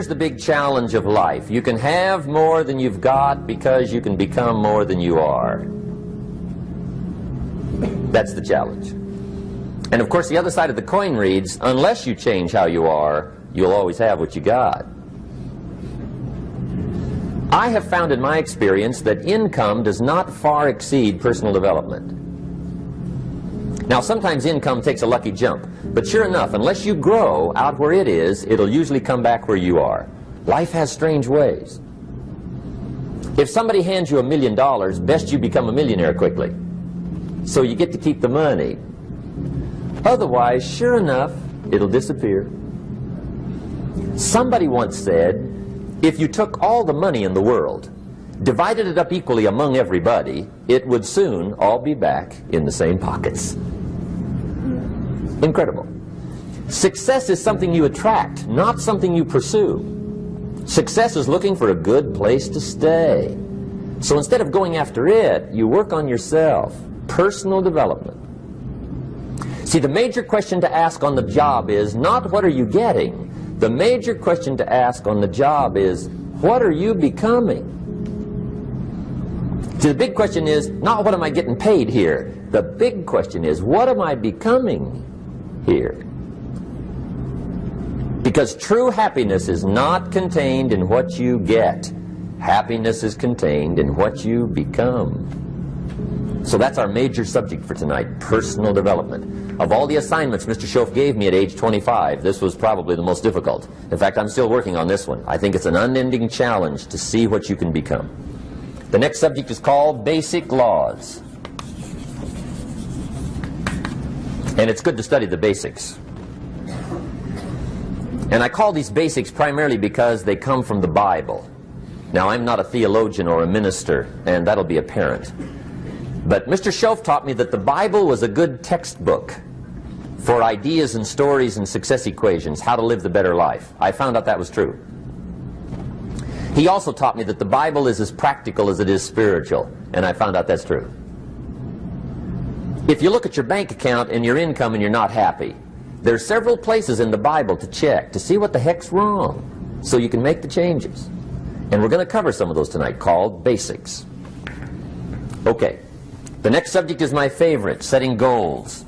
here's the big challenge of life. You can have more than you've got because you can become more than you are. That's the challenge. And of course the other side of the coin reads, unless you change how you are, you'll always have what you got. I have found in my experience that income does not far exceed personal development. Now sometimes income takes a lucky jump, but sure enough, unless you grow out where it is, it'll usually come back where you are. Life has strange ways. If somebody hands you $1 million, best you become a millionaire quickly, so you get to keep the money. Otherwise, sure enough, it'll disappear. Somebody once said, if you took all the money in the world, divided it up equally among everybody, it would soon all be back in the same pockets. Incredible. Success is something you attract, not something you pursue. Success is looking for a good place to stay. So instead of going after it, you work on yourself. Personal development. See, the major question to ask on the job is not what are you getting. The major question to ask on the job is what are you becoming? See, the big question is not what am I getting paid here. The big question is what am I becoming here? Because true happiness is not contained in what you get. Happiness is contained in what you become. So that's our major subject for tonight, personal development. Of all the assignments Mr. Schoaf gave me at age 25, this was probably the most difficult. In fact, I'm still working on this one. I think it's an unending challenge to see what you can become. The next subject is called Basic Laws. And it's good to study the basics. And I call these basics primarily because they come from the Bible. Now, I'm not a theologian or a minister, and that'll be apparent. But Mr. Schoaf taught me that the Bible was a good textbook for ideas and stories and success equations, how to live the better life. I found out that was true. He also taught me that the Bible is as practical as it is spiritual, and I found out that's true. If you look at your bank account and your income and you're not happy, there are several places in the Bible to check to see what the heck's wrong so you can make the changes. And we're going to cover some of those tonight, called basics. Okay. The next subject is my favorite, setting goals.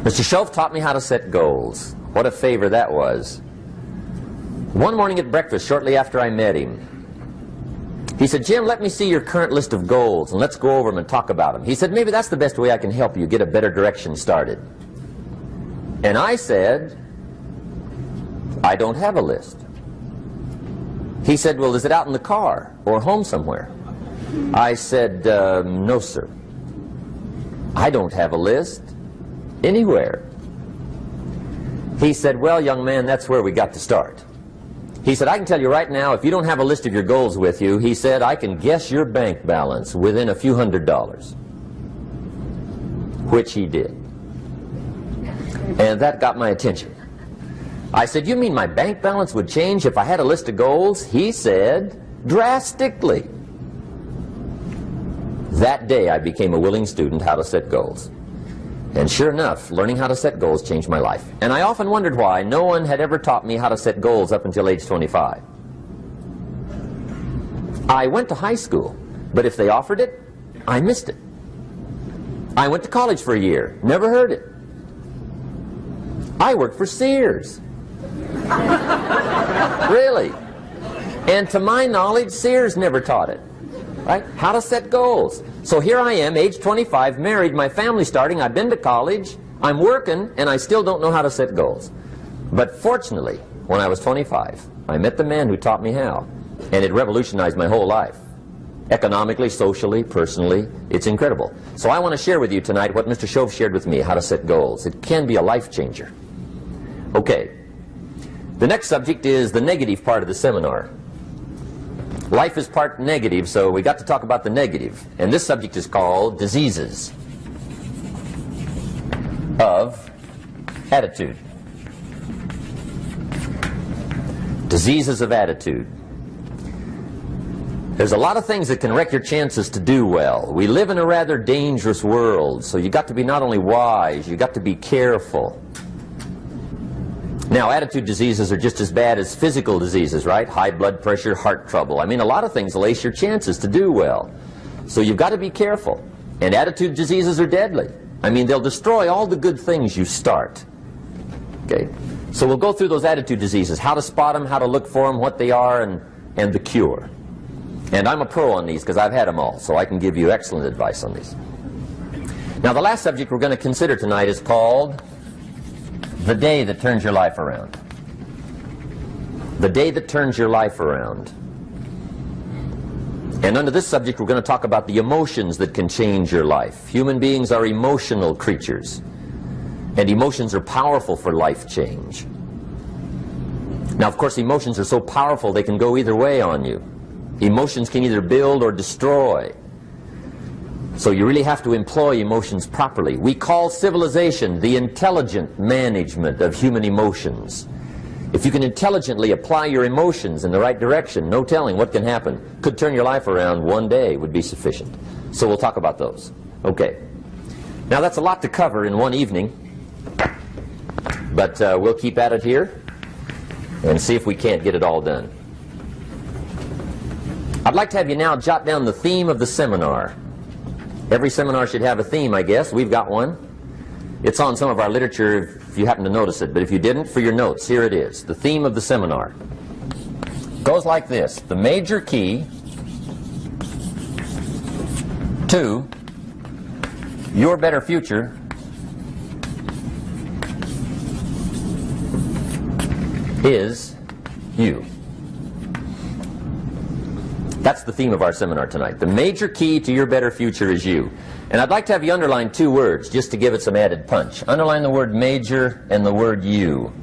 Mr. Schoaf taught me how to set goals. What a favor that was. One morning at breakfast, shortly after I met him, he said, Jim, let me see your current list of goals, and let's go over them and talk about them. He said, maybe that's the best way I can help you get a better direction started. And I said, I don't have a list. He said, well, is it out in the car or home somewhere? I said, no, sir. I don't have a list anywhere. He said, well, young man, that's where we got to start. He said, I can tell you right now, if you don't have a list of your goals with you, he said, I can guess your bank balance within a few $100s. Which he did. And that got my attention. I said, you mean my bank balance would change if I had a list of goals? He said, drastically. That day I became a willing student how to set goals. And sure enough, learning how to set goals changed my life. And I often wondered why no one had ever taught me how to set goals up until age 25. I went to high school, but if they offered it, I missed it. I went to college for a year, never heard it. I worked for Sears. Really. And to my knowledge, Sears never taught it. Right? How to set goals. So here I am, age 25, married, my family's starting, I've been to college, I'm working, and I still don't know how to set goals. But fortunately, when I was 25, I met the man who taught me how, and it revolutionized my whole life. Economically, socially, personally, it's incredible. So I want to share with you tonight what Mr. Schoaf shared with me, how to set goals. It can be a life changer. Okay. The next subject is the negative part of the seminar. Life is part negative, so we got to talk about the negative. And this subject is called diseases of attitude. Diseases of attitude. There's a lot of things that can wreck your chances to do well. We live in a rather dangerous world, so you got to be not only wise, you got to be careful. Now, attitude diseases are just as bad as physical diseases, right? High blood pressure, heart trouble. I mean, a lot of things will ace your chances to do well. So you've got to be careful. And attitude diseases are deadly. I mean, they'll destroy all the good things you start. Okay? So we'll go through those attitude diseases, how to spot them, how to look for them, what they are, and the cure. And I'm a pro on these because I've had them all, so I can give you excellent advice on these. Now, the last subject we're going to consider tonight is called the day that turns your life around. The day that turns your life around. And under this subject, we're going to talk about the emotions that can change your life. Human beings are emotional creatures, and emotions are powerful for life change. Now, of course, emotions are so powerful they can go either way on you. Emotions can either build or destroy. So you really have to employ emotions properly. We call civilization the intelligent management of human emotions. If you can intelligently apply your emotions in the right direction, no telling what can happen. Could turn your life around one day would be sufficient. So we'll talk about those. Okay. Now that's a lot to cover in one evening, but we'll keep at it here and see if we can't get it all done. I'd like to have you now jot down the theme of the seminar. Every seminar should have a theme, I guess. We've got one. It's on some of our literature if you happen to notice it, but if you didn't, for your notes, here it is. The theme of the seminar goes like this: the major key to your better future is you. That's the theme of our seminar tonight. The major key to your better future is you. And I'd like to have you underline two words just to give it some added punch. Underline the word major and the word you,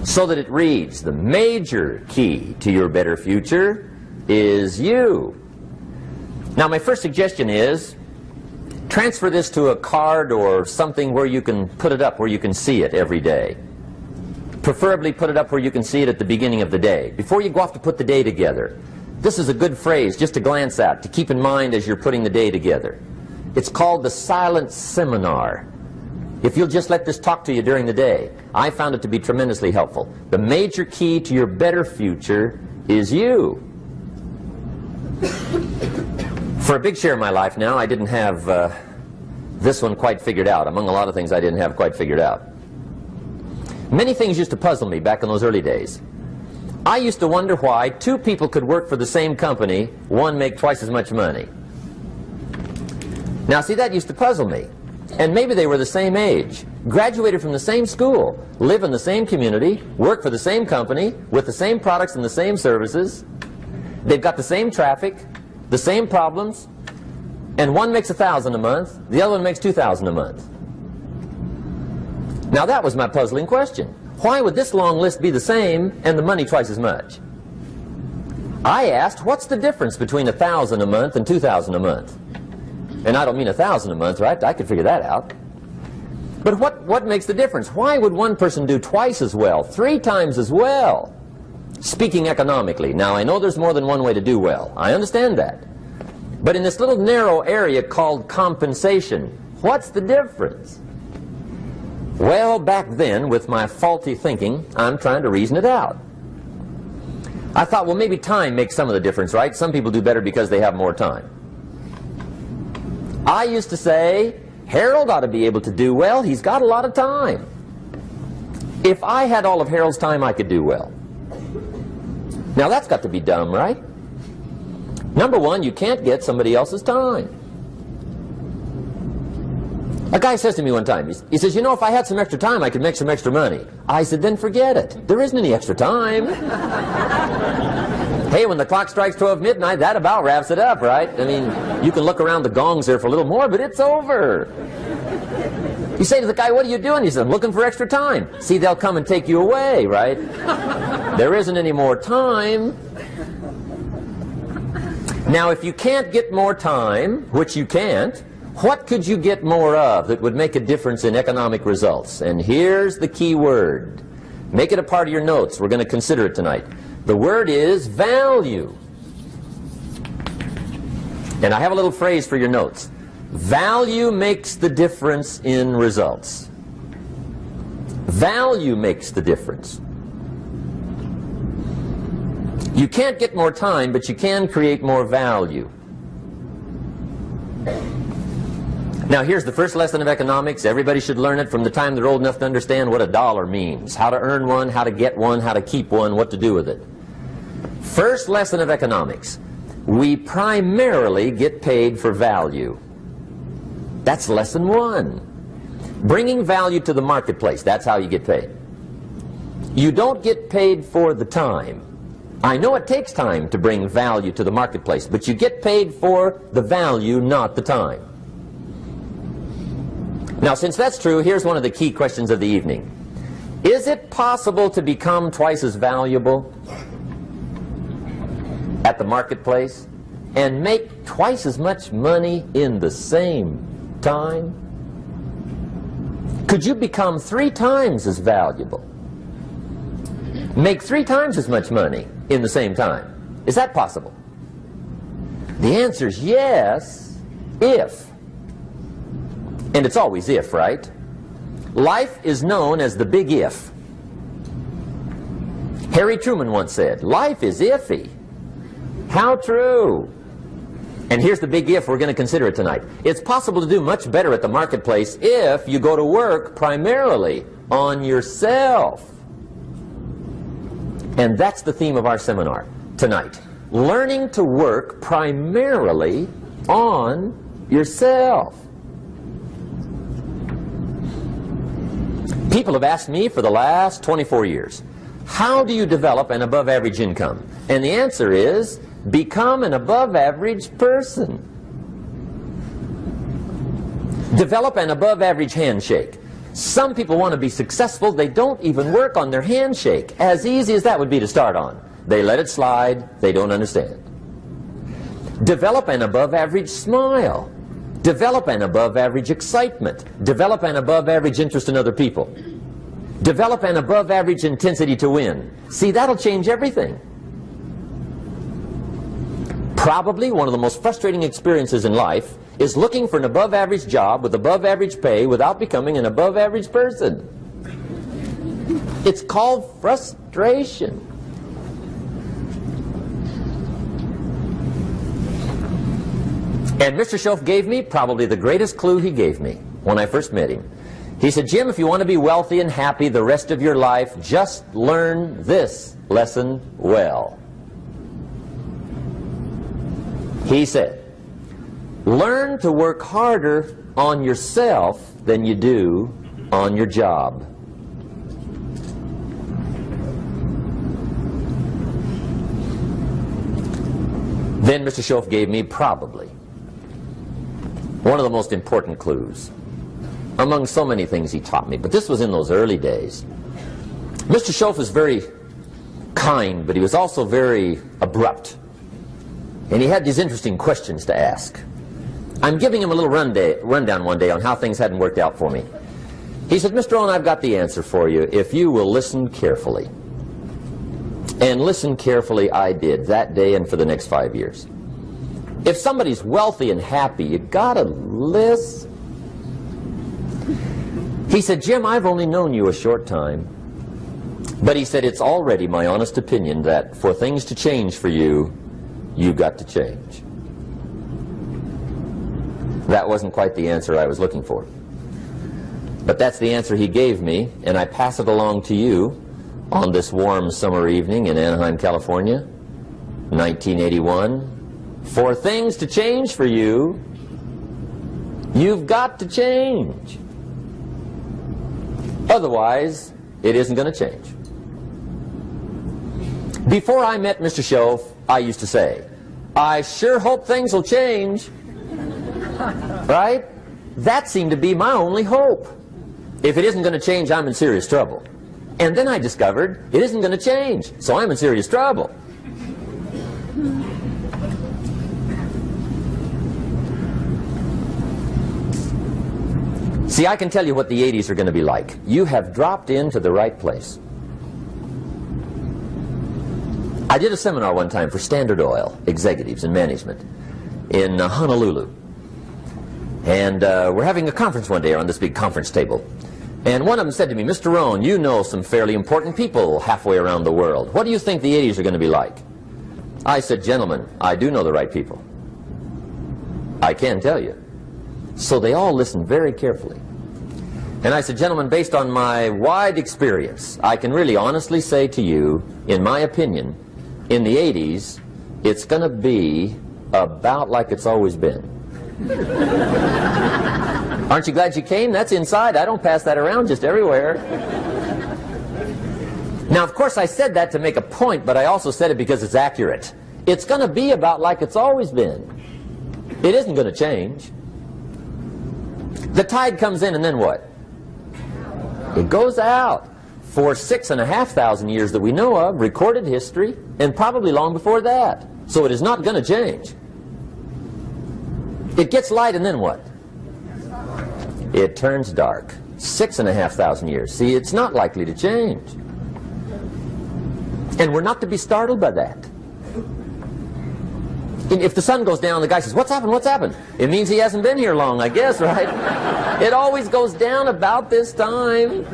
so that it reads, the major key to your better future is you. Now, my first suggestion is transfer this to a card or something where you can put it up, where you can see it every day. Preferably put it up where you can see it at the beginning of the day, before you go off to put the day together. This is a good phrase just to glance at, to keep in mind as you're putting the day together. It's called the silent seminar. If you'll just let this talk to you during the day, I found it to be tremendously helpful. The major key to your better future is you. For a big share of my life now, I didn't have this one quite figured out. Among a lot of things I didn't have quite figured out. Many things used to puzzle me back in those early days. I used to wonder why two people could work for the same company, one make twice as much money. Now, see, that used to puzzle me. And maybe they were the same age, graduated from the same school, live in the same community, work for the same company, with the same products and the same services. They've got the same traffic, the same problems, and one makes $1,000 a month, the other one makes $2,000 a month. Now that was my puzzling question. Why would this long list be the same and the money twice as much? I asked, what's the difference between $1,000 a month and $2,000 a month? And I don't mean $1,000 a month, right? I could figure that out. But what makes the difference? Why would one person do twice as well, 3 times as well? Speaking economically. Now, I know there's more than one way to do well. I understand that. But in this little narrow area called compensation, what's the difference? Well, back then, with my faulty thinking, I'm trying to reason it out. I thought, well, maybe time makes some of the difference, right? Some people do better because they have more time. I used to say, Harold ought to be able to do well. He's got a lot of time. If I had all of Harold's time, I could do well. Now, that's got to be dumb, right? Number one, you can't get somebody else's time. A guy says to me one time, he says, you know, if I had some extra time, I could make some extra money. I said, then forget it. There isn't any extra time. Hey, when the clock strikes 12 midnight, that about wraps it up, right? I mean, you can look around the gongs there for a little more, but it's over. You say to the guy, what are you doing? He says, I'm looking for extra time. See, they'll come and take you away, right? There isn't any more time. Now, if you can't get more time, which you can't, what could you get more of that would make a difference in economic results? And here's the key word. Make it a part of your notes. We're going to consider it tonight. The word is value. And I have a little phrase for your notes. Value makes the difference in results. Value makes the difference. You can't get more time, but you can create more value. Now here's the first lesson of economics. Everybody should learn it from the time they're old enough to understand what a dollar means, how to earn one, how to get one, how to keep one, what to do with it. First lesson of economics. We primarily get paid for value. That's lesson one. Bringing value to the marketplace, that's how you get paid. You don't get paid for the time. I know it takes time to bring value to the marketplace, but you get paid for the value, not the time. Now, since that's true, here's one of the key questions of the evening. Is it possible to become twice as valuable at the marketplace and make twice as much money in the same time? Could you become 3 times as valuable? Make 3 times as much money in the same time? Is that possible? The answer is yes, if. And it's always if, right? Life is known as the big if. Harry Truman once said, life is iffy. How true. And here's the big if we're going to consider it tonight. It's possible to do much better at the marketplace if you go to work primarily on yourself. And that's the theme of our seminar tonight. Learning to work primarily on yourself. People have asked me for the last 24 years, how do you develop an above-average income? And the answer is, become an above-average person. Develop an above-average handshake. Some people want to be successful, they don't even work on their handshake. As easy as that would be to start on. They let it slide, they don't understand. Develop an above-average smile. Develop an above-average excitement. Develop an above-average interest in other people. Develop an above-average intensity to win. See, that'll change everything. Probably one of the most frustrating experiences in life is looking for an above-average job with above-average pay without becoming an above-average person. It's called frustration. And Mr. Schoaf gave me probably the greatest clue he gave me when I first met him. He said, Jim, if you want to be wealthy and happy the rest of your life, just learn this lesson well. He said, learn to work harder on yourself than you do on your job. Then Mr. Schoaf gave me probably one of the most important clues among so many things he taught me, but this was in those early days. Mr. Schoaf was very kind, but he was also very abrupt. And he had these interesting questions to ask. I'm giving him a little rundown one day on how things hadn't worked out for me. He said, Mr. Rohn, I've got the answer for you if you will listen carefully. And listen carefully I did that day and for the next 5 years. If somebody's wealthy and happy, you gotta listen. He said, Jim, I've only known you a short time. But he said, it's already my honest opinion that for things to change for you, you've got to change. That wasn't quite the answer I was looking for. But that's the answer he gave me, and I pass it along to you on this warm summer evening in Anaheim, California, 1981. For things to change for you, you've got to change. Otherwise, it isn't going to change. Before I met Mr. Schoaf, I used to say, I sure hope things will change. Right? That seemed to be my only hope. If it isn't going to change, I'm in serious trouble. And then I discovered it isn't going to change, so I'm in serious trouble. See, I can tell you what the 80s are going to be like. You have dropped into the right place. I did a seminar one time for Standard Oil executives and management in Honolulu. And we're having a conference one day on this big conference table. And one of them said to me, Mr. Rohn, you know some fairly important people halfway around the world. What do you think the 80s are going to be like? I said, gentlemen, I do know the right people. I can tell you. So they all listened very carefully. And I said, gentlemen, based on my wide experience, I can really honestly say to you, in my opinion, in the 80s, it's going to be about like it's always been. Aren't you glad you came? That's inside. I don't pass that around just everywhere. Now, of course, I said that to make a point, but I also said it because it's accurate. It's going to be about like it's always been. It isn't going to change. The tide comes in, and then what? It goes out. For 6,500 years that we know of, recorded history, and probably long before that. So it is not going to change. It gets light, and then what? It turns dark. 6,500 years. See, it's not likely to change. And we're not to be startled by that. If the sun goes down, the guy says, what's happened, what's happened? It means he hasn't been here long, I guess, right? It always goes down about this time.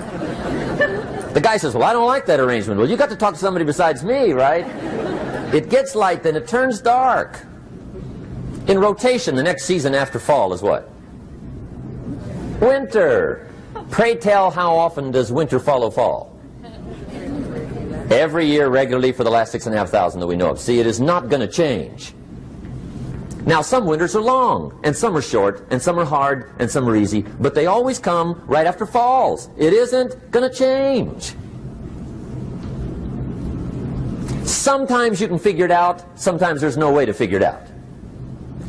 The guy says, well, I don't like that arrangement. Well, you got to talk to somebody besides me, right? It gets light, then it turns dark. In rotation, the next season after fall is what? Winter. Pray tell, how often does winter follow fall? Every year regularly for the last 6,500 that we know of. See, it is not going to change. Now, some winters are long, and some are short, and some are hard, and some are easy, but they always come right after falls. It isn't going to change. Sometimes you can figure it out, sometimes there's no way to figure it out.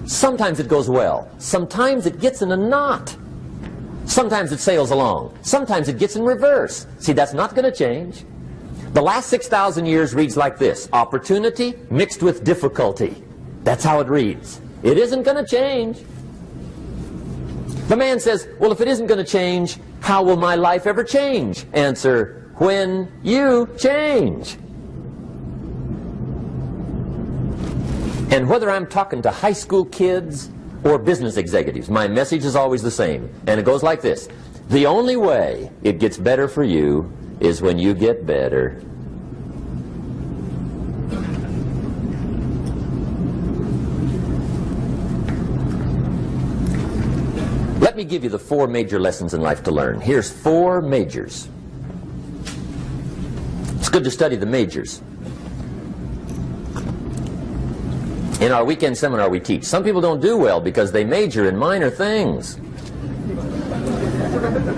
Sometimes it goes well, sometimes it gets in a knot. Sometimes it sails along, sometimes it gets in reverse. See, that's not going to change. The last 6,000 years reads like this: opportunity mixed with difficulty. That's how it reads. It isn't going to change. The man says, well, if it isn't going to change, how will my life ever change? Answer, when you change. And whether I'm talking to high school kids or business executives, my message is always the same. And it goes like this: the only way it gets better for you is when you get better. Let me give you the 4 major lessons in life to learn. Here's 4 majors. It's good to study the majors. In our weekend seminar we teach, some people don't do well because they major in minor things.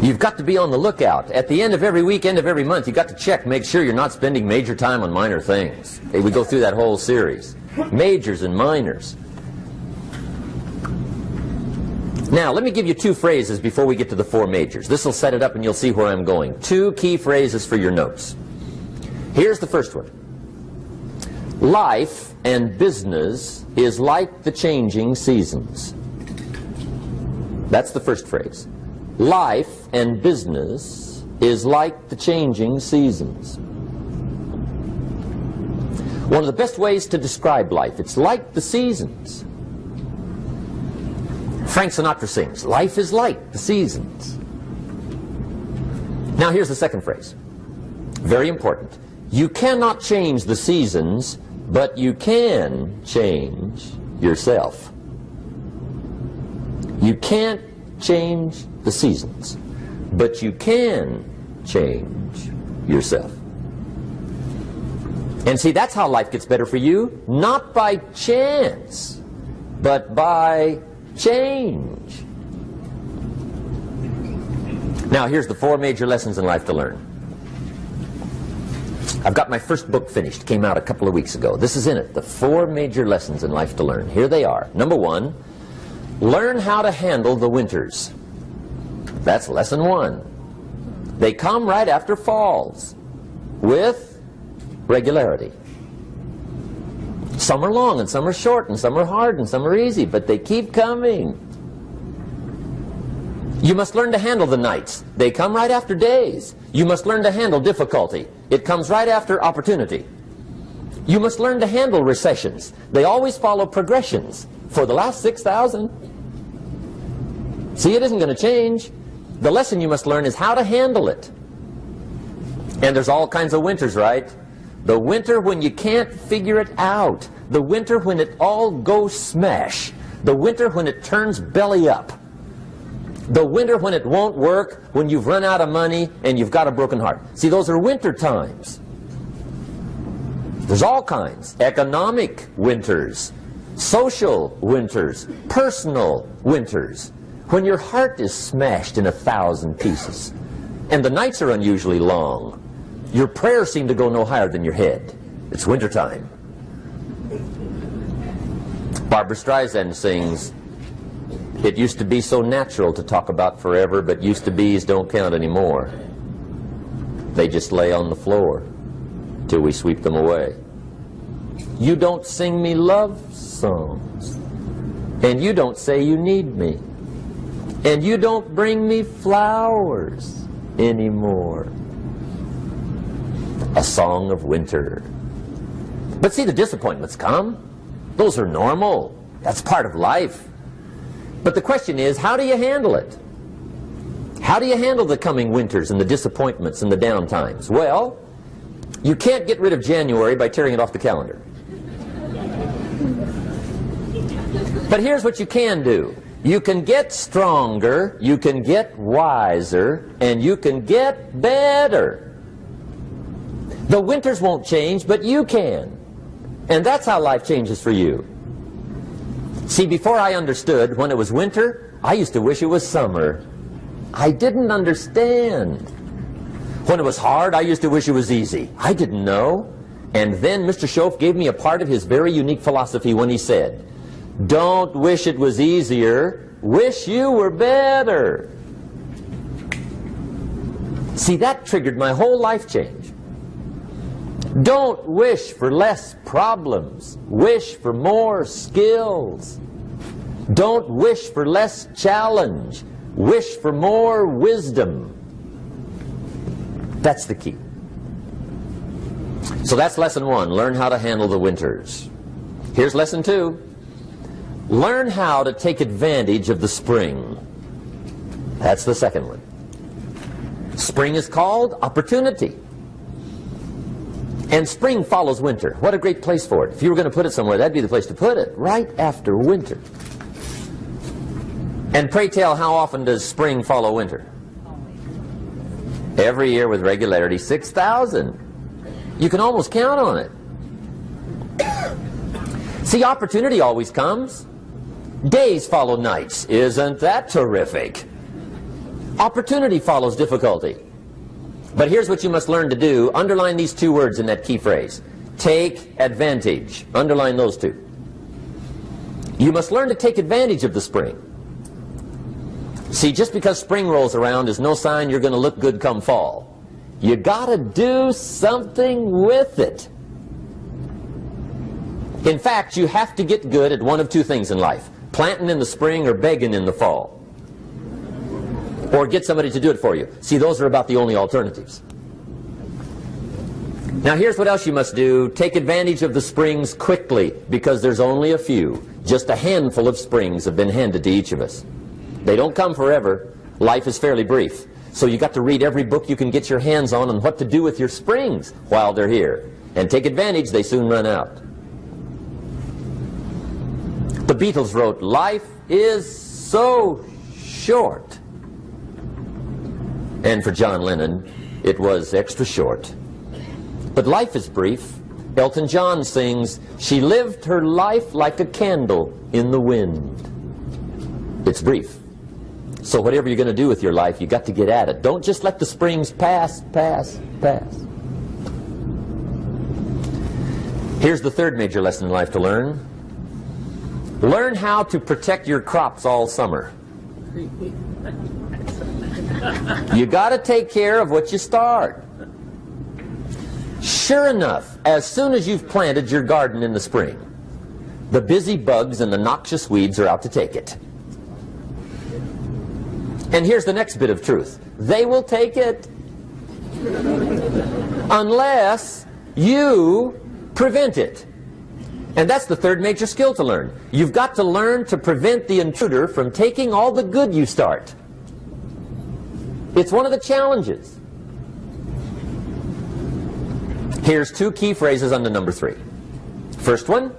You've got to be on the lookout. At the end of every week, end of every month, you've got to check, make sure you're not spending major time on minor things. We go through that whole series. Majors and minors. Now, let me give you 2 phrases before we get to the 4 majors. This will set it up and you'll see where I'm going. 2 key phrases for your notes. Here's the first one. Life and business is like the changing seasons. That's the first phrase. Life and business is like the changing seasons. One of the best ways to describe life, it's like the seasons. Frank Sinatra sings, life is like the seasons. Now here's the second phrase. Very important. You cannot change the seasons, but you can change yourself. You can't change the seasons, but you can change yourself. And see, that's how life gets better for you, not by chance, but by change. Now, here's the 4 major lessons in life to learn. I've got my first book finished, came out a couple of weeks ago. This is in it, the 4 major lessons in life to learn. Here they are. Number 1, learn how to handle the winters. That's lesson 1. They come right after falls, with regularity. Some are long, and some are short, and some are hard, and some are easy, but they keep coming. You must learn to handle the nights. They come right after days. You must learn to handle difficulty. It comes right after opportunity. You must learn to handle recessions. They always follow progressions. For the last 6,000. See, it isn't going to change. The lesson you must learn is how to handle it. And there's all kinds of winters, right? The winter when you can't figure it out. The winter when it all goes smash. The winter when it turns belly up. The winter when it won't work, when you've run out of money and you've got a broken heart. See, those are winter times. There's all kinds. Economic winters, social winters, personal winters. When your heart is smashed in 1,000 pieces and the nights are unusually long, your prayers seem to go no higher than your head. It's wintertime. Barbra Streisand sings, "It used to be so natural to talk about forever, but used to be's don't count anymore. They just lay on the floor till we sweep them away. You don't sing me love songs, and you don't say you need me, and you don't bring me flowers anymore." A song of winter. But see, the disappointments come. Those are normal. That's part of life. But the question is, how do you handle it? How do you handle the coming winters and the disappointments and the down times? Well, you can't get rid of January by tearing it off the calendar. But here's what you can do. You can get stronger, you can get wiser, and you can get better. The winters won't change, but you can. And that's how life changes for you. See, before I understood, when it was winter, I used to wish it was summer. I didn't understand. When it was hard, I used to wish it was easy. I didn't know. And then Mr. Schoaf gave me a part of his very unique philosophy when he said, "Don't wish it was easier, wish you were better." See, that triggered my whole life change. Don't wish for less problems, wish for more skills. Don't wish for less challenge, wish for more wisdom. That's the key. So that's lesson one, learn how to handle the winters. Here's lesson two, learn how to take advantage of the spring. That's the second one. Spring is called opportunity. And spring follows winter. What a great place for it. If you were going to put it somewhere, that'd be the place to put it, right after winter. And pray tell, how often does spring follow winter? Every year with regularity, 6,000. You can almost count on it. See, opportunity always comes. Days follow nights. Isn't that terrific? Opportunity follows difficulty. But here's what you must learn to do. Underline these two words in that key phrase. Take advantage. Underline those two. You must learn to take advantage of the spring. See, just because spring rolls around is no sign you're going to look good come fall. You got to do something with it. In fact, you have to get good at one of two things in life. Planting in the spring or begging in the fall. Or get somebody to do it for you. See, those are about the only alternatives. Now here's what else you must do. Take advantage of the springs quickly, because there's only a few. Just a handful of springs have been handed to each of us. They don't come forever. Life is fairly brief. So you got to read every book you can get your hands on what to do with your springs while they're here. And take advantage, they soon run out. The Beatles wrote, "Life is so short." And for John Lennon, it was extra short. But life is brief. Elton John sings, "She lived her life like a candle in the wind." It's brief. So whatever you're going to do with your life, you got to get at it. Don't just let the springs pass. Here's the third major lesson in life to learn. Learn how to protect your crops all summer. You got to take care of what you start. Sure enough, as soon as you've planted your garden in the spring, the busy bugs and the noxious weeds are out to take it. And here's the next bit of truth. They will take it unless you prevent it. And that's the third major skill to learn. You've got to learn to prevent the intruder from taking all the good you start. It's one of the challenges. Here's two key phrases under number 3. First one,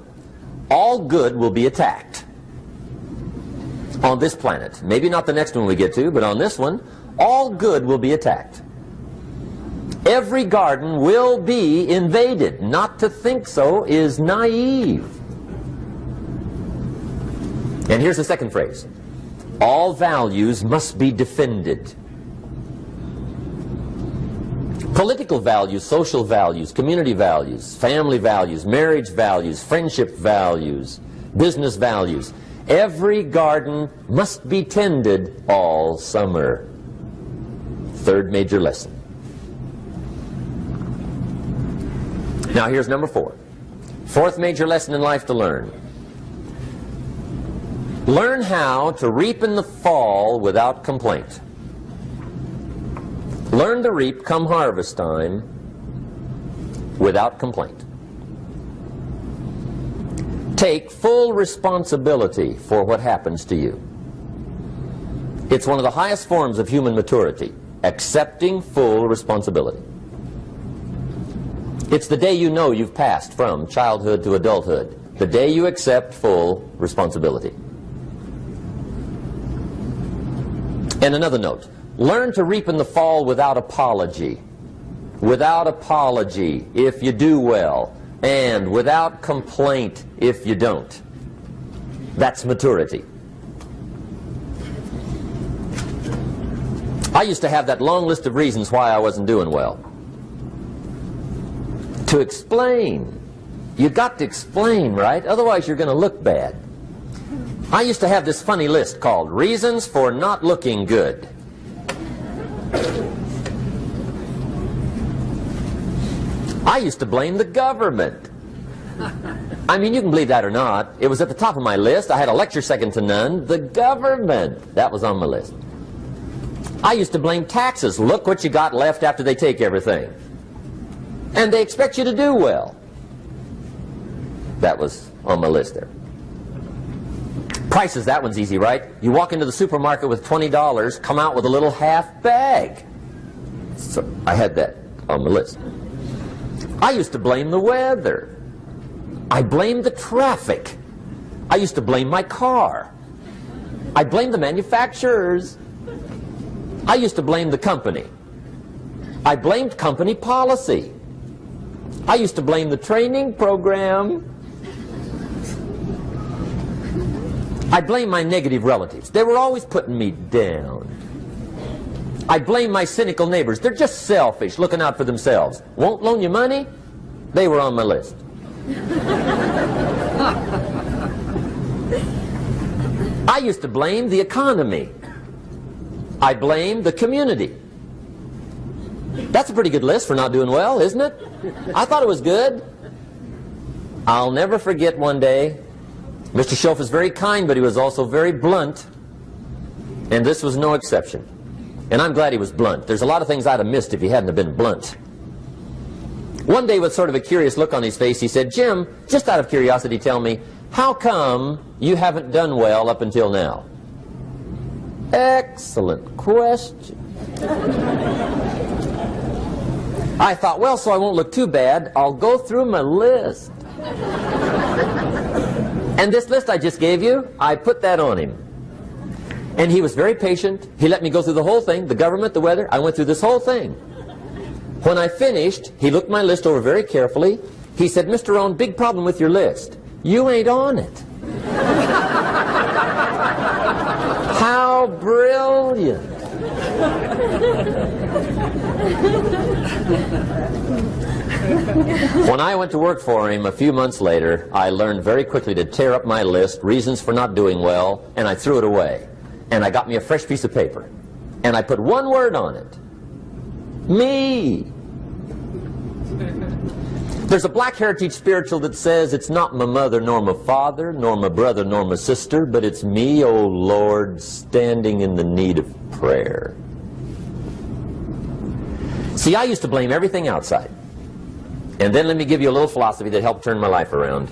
all good will be attacked on this planet. Maybe not the next one we get to, but on this one, all good will be attacked. Every garden will be invaded. Not to think so is naive. And here's the second phrase. All values must be defended. Political values, social values, community values, family values, marriage values, friendship values, business values. Every garden must be tended all summer. Third major lesson. Now here's number 4. Fourth major lesson in life to learn. Learn how to reap in the fall without complaint. Learn to reap come harvest time without complaint. Take full responsibility for what happens to you. It's one of the highest forms of human maturity, accepting full responsibility. It's the day you know you've passed from childhood to adulthood, the day you accept full responsibility. And another note, learn to reap in the fall without apology. Without apology if you do well, and without complaint if you don't. That's maturity. I used to have that long list of reasons why I wasn't doing well. To explain. You got to explain, right? Otherwise you're going to look bad. I used to have this funny list called Reasons for Not Looking Good. I used to blame the government. I mean, you can believe that or not. It was at the top of my list. I had a lecture second to none. The government. That was on my list. I used to blame taxes. Look what you got left after they take everything. And they expect you to do well. That was on my list there. Prices, that one's easy, right? You walk into the supermarket with $20, come out with a little half bag. So I had that on my list. I used to blame the weather. I blamed the traffic. I used to blame my car. I blamed the manufacturers. I used to blame the company. I blamed company policy. I used to blame the training program. I blame my negative relatives. They were always putting me down. I blame my cynical neighbors. They're just selfish, looking out for themselves. Won't loan you money? They were on my list. I used to blame the economy. I blamed the community. That's a pretty good list for not doing well, isn't it? I thought it was good. I'll never forget one day, Mr. Schoaf was very kind, but he was also very blunt, and this was no exception. And I'm glad he was blunt. There's a lot of things I'd have missed if he hadn't have been blunt. One day, with sort of a curious look on his face, he said, "Jim, just out of curiosity, tell me, how come you haven't done well up until now?" Excellent question. I thought, well, so I won't look too bad, I'll go through my list. And this list I just gave you, I put that on him. And he was very patient. He let me go through the whole thing, the government, the weather. I went through this whole thing. When I finished, he looked my list over very carefully. He said, "Mr. Rohn, big problem with your list. You ain't on it." How brilliant. When I went to work for him a few months later, I learned very quickly to tear up my list, reasons for not doing well, and I threw it away. And I got me a fresh piece of paper. And I put one word on it. Me. There's a Black Heritage spiritual that says, "It's not my mother nor my father, nor my brother nor my sister, but it's me, oh Lord, standing in the need of prayer." See, I used to blame everything outside. And then let me give you a little philosophy that helped turn my life around.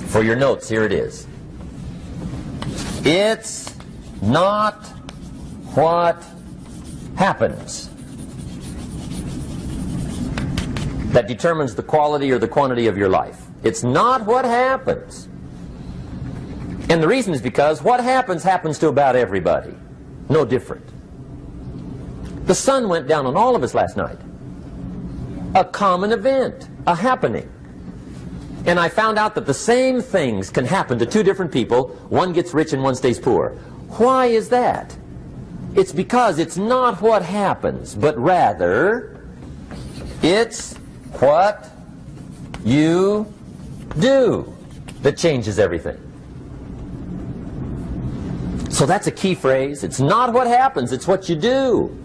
For your notes, here it is. It's not what happens that determines the quality or the quantity of your life. It's not what happens. And the reason is because what happens happens to about everybody. No different. The sun went down on all of us last night. A common event, a happening. And I found out that the same things can happen to two different people. One gets rich and one stays poor. Why is that? It's because it's not what happens, but rather it's what you do that changes everything. So that's a key phrase. It's not what happens, it's what you do.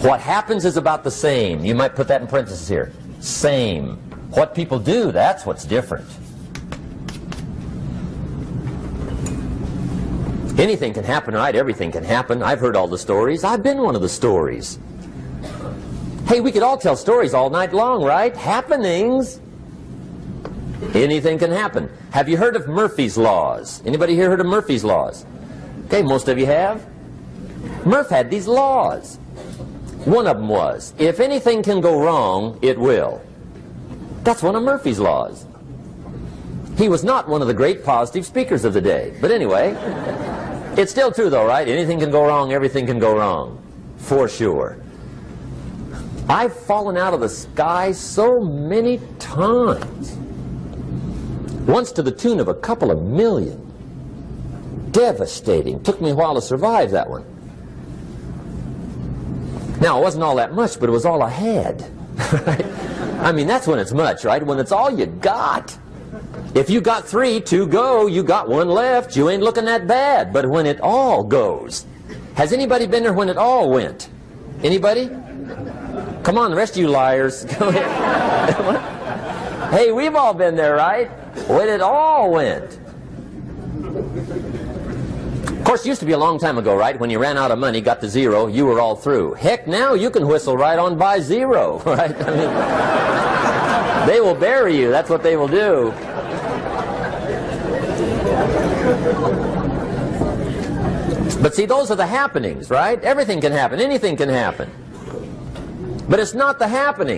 What happens is about the same. You might put that in parentheses here. Same. What people do, that's what's different. Anything can happen, right? Everything can happen. I've heard all the stories. I've been one of the stories. Hey, we could all tell stories all night long, right? Happenings. Anything can happen. Have you heard of Murphy's Laws? Anybody here heard of Murphy's Laws? Okay, most of you have. Murph had these laws. One of them was, if anything can go wrong, it will. That's one of Murphy's Laws. He was not one of the great positive speakers of the day. But anyway, it's still true though, right? Anything can go wrong, everything can go wrong. For sure. I've fallen out of the sky so many times. Once to the tune of a couple of million. Devastating. Took me a while to survive that one. Now, it wasn't all that much, but it was all I had. Right? I mean, that's when it's much, right? When it's all you got. If you got 3, 2 go, you got 1 left, you ain't looking that bad. But when it all goes, has anybody been there when it all went? Anybody? Come on, the rest of you liars. Go ahead. Hey, we've all been there, right? When it all went. Of course, it used to be a long time ago, right? When you ran out of money, got to 0, you were all through. Heck, now you can whistle right on by 0, right? I mean, they will bury you. That's what they will do. But see, those are the happenings, right? Everything can happen. Anything can happen. But it's not the happening.